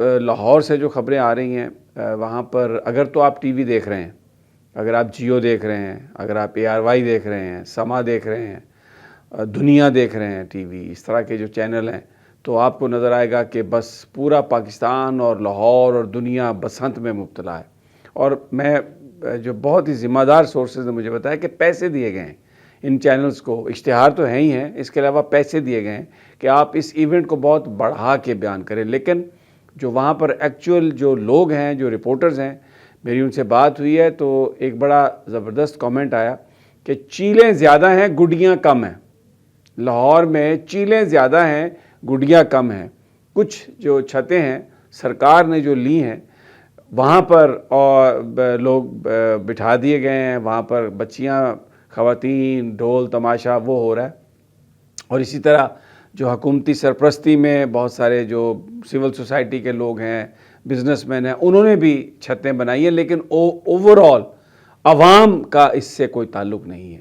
لاہور سے جو خبریں آ رہی ہیں وہاں پر اگر تو آپ ٹی وی دیکھ رہے ہیں، اگر آپ جیو دیکھ رہے ہیں، اگر آپ ARY دیکھ رہے ہیں، سما دیکھ رہے ہیں، دنیا دیکھ رہے ہیں ٹی وی، اس طرح کے جو چینل ہیں، تو آپ کو نظر آئے گا کہ بس پورا پاکستان اور لاہور اور دنیا بسنت میں مبتلا ہے۔ اور میں جو بہت ہی ذمہ دار سورسز نے مجھے بتایا کہ پیسے دیے گئے ہیں ان چینلز کو، اشتہار تو ہے ہی ہیں، اس کے علاوہ پیسے دیے گئے ہیں کہ آپ اس ایونٹ کو بہت بڑھا کے بیان کریں۔ لیکن جو وہاں پر ایکچوئل جو لوگ ہیں، جو رپورٹرز ہیں، میری ان سے بات ہوئی ہے تو ایک بڑا زبردست کامنٹ آیا کہ چیلیں زیادہ ہیں، گڈیاں کم ہیں۔ لاہور میں چیلیں زیادہ ہیں، گڈیاں کم ہیں۔ کچھ جو چھتیں ہیں سرکار نے جو لی ہیں وہاں پر اور لوگ بٹھا دیے گئے ہیں، وہاں پر بچیاں، خواتین، ڈھول تماشا وہ ہو رہا ہے۔ اور اسی طرح جو حکومتی سرپرستی میں بہت سارے جو سول سوسائٹی کے لوگ ہیں، بزنس مین ہیں، انہوں نے بھی چھتیں بنائی ہیں، لیکن اوور آل عوام کا اس سے کوئی تعلق نہیں ہے۔